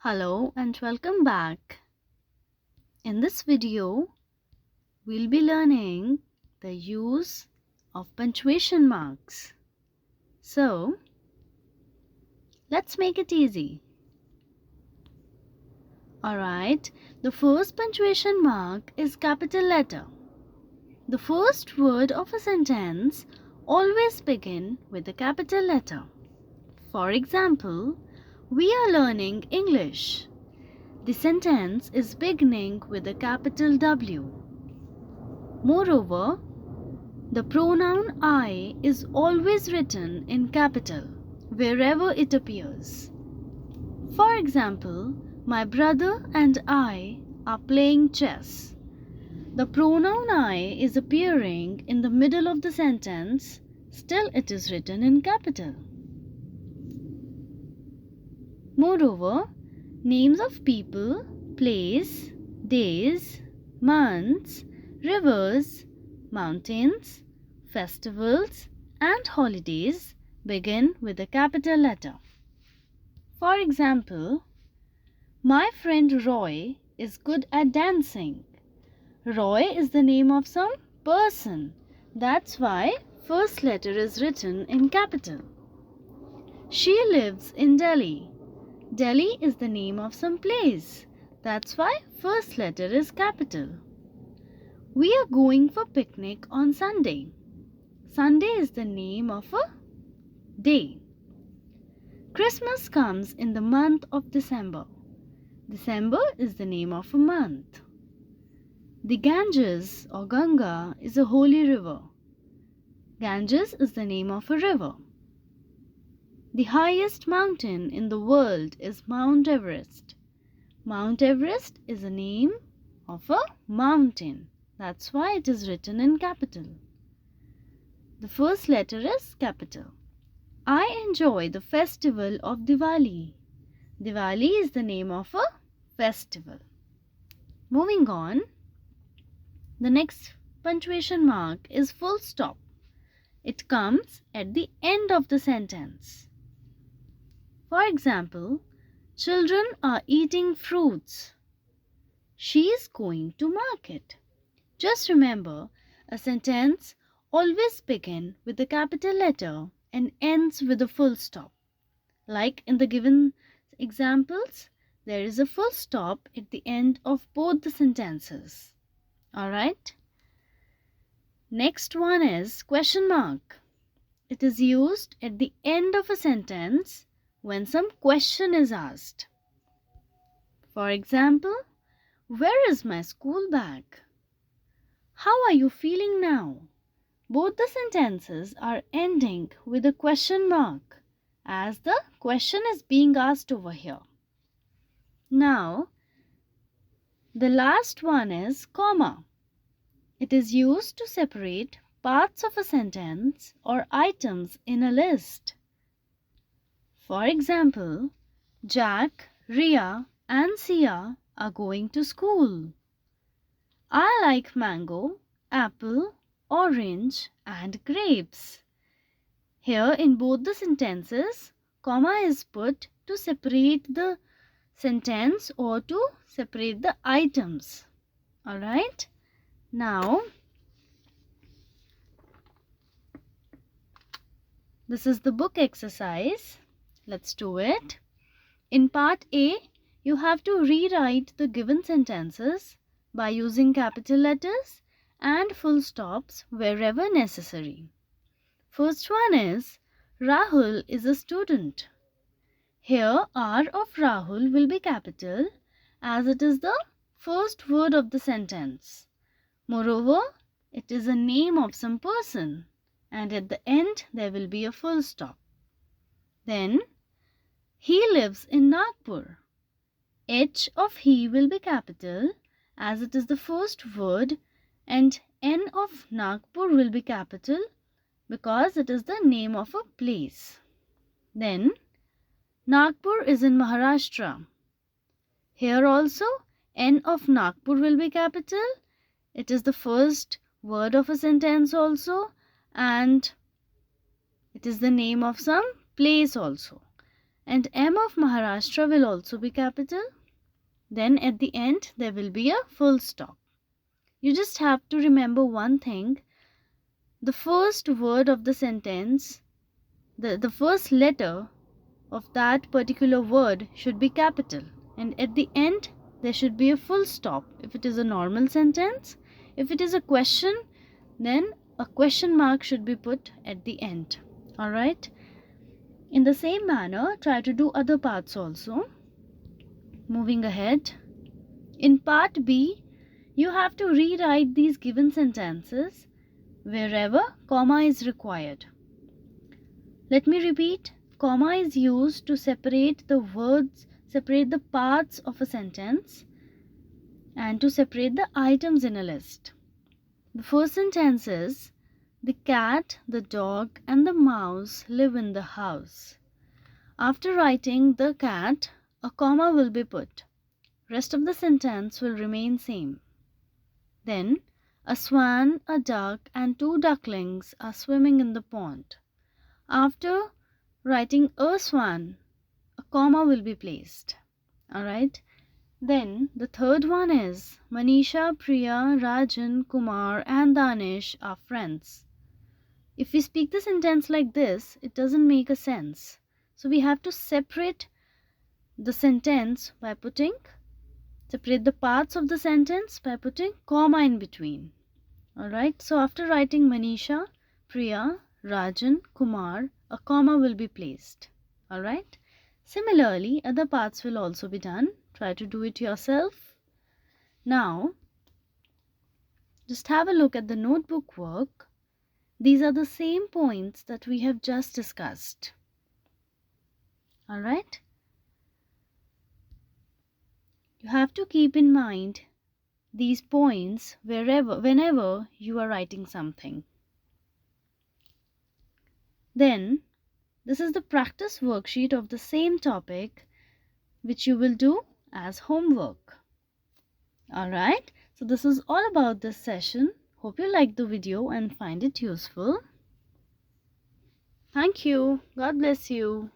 Hello and welcome back. In this video, we'll be learning the use of punctuation marks. So, let's make it easy. Alright, the first punctuation mark is capital letter. The first word of a sentence always begin with a capital letter. For example, we are learning English. The sentence is beginning with a capital W. Moreover, the pronoun I is always written in capital wherever it appears. For example, my brother and I are playing chess. The pronoun I is appearing in the middle of the sentence, still it is written in capital. Moreover, names of people, place, days, months, rivers, mountains, festivals, and holidays begin with a capital letter. For example, my friend Roy is good at dancing. Roy is the name of some person. That's why first letter is written in capital. She lives in Delhi. Delhi is the name of some place. That's why first letter is capital. We are going for picnic on Sunday. Sunday is the name of a day. Christmas comes in the month of December. December is the name of a month. The Ganges or Ganga is a holy river. Ganges is the name of a river. The highest mountain in the world is Mount Everest. Mount Everest is a name of a mountain. That's why it is written in capital. The first letter is capital. I enjoy the festival of Diwali. Diwali is the name of a festival. Moving on, the next punctuation mark is full stop. It comes at the end of the sentence. For example, children are eating fruits. She is going to market. Just remember, a sentence always begins with a capital letter and ends with a full stop. Like in the given examples, there is a full stop at the end of both the sentences. Alright? Next one is question mark. It is used at the end of a sentence when some question is asked. For example, where is my school bag? How are you feeling now? Both the sentences are ending with a question mark as the question is being asked over here. Now, the last one is comma. It is used to separate parts of a sentence or items in a list. For example, Jack, Ria, and Sia are going to school. I like mango, apple, orange, and grapes. Here in both the sentences, comma is put to separate the sentence or to separate the items. Alright? Now, this is the book exercise. Let's do it. In part A, you have to rewrite the given sentences by using capital letters and full stops wherever necessary. First one is Rahul is a student. Here R of Rahul will be capital as it is the first word of the sentence. Moreover, it is a name of some person and at the end there will be a full stop. Then he lives in Nagpur. H of he will be capital as it is the first word and N of Nagpur will be capital because it is the name of a place. Then Nagpur is in Maharashtra. Here also N of Nagpur will be capital. It is the first word of a sentence also and it is the name of some place also. and M of Maharashtra will also be capital. Then at the end there will be a full stop. You just have to remember one thing. The first word of the sentence, the first letter of that particular word should be capital, and at the end there should be a full stop if it is a normal sentence. If it is a question, then a question mark should be put at the end. Alright? In the same manner, try to do other parts also. Moving ahead. In part B, you have to rewrite these given sentences wherever comma is required. Let me repeat. Comma is used to separate the words, separate the parts of a sentence, and to separate the items in a list. The first sentence is, the cat, the dog, and the mouse live in the house. After writing the cat, a comma will be put. Rest of the sentence will remain same. Then, a swan, a duck, and 2 ducklings are swimming in the pond. After writing a swan, a comma will be placed. Alright. Then the third one is, Manisha, Priya, Rajan, Kumar, and Danish are friends. If we speak the sentence like this, it doesn't make a sense. So we have to separate the sentence by separate the parts of the sentence by putting comma in between. Alright, so after writing Manisha, Priya, Rajan, Kumar, a comma will be placed. Alright. Similarly, other parts will also be done. Try to do it yourself. Now, just have a look at the notebook work. These are the same points that we have just discussed. Alright. You have to keep in mind these points whenever you are writing something. Then, this is the practice worksheet of the same topic which you will do as homework. Alright, so this is all about this session. Hope you liked the video and find it useful. Thank you. God bless you.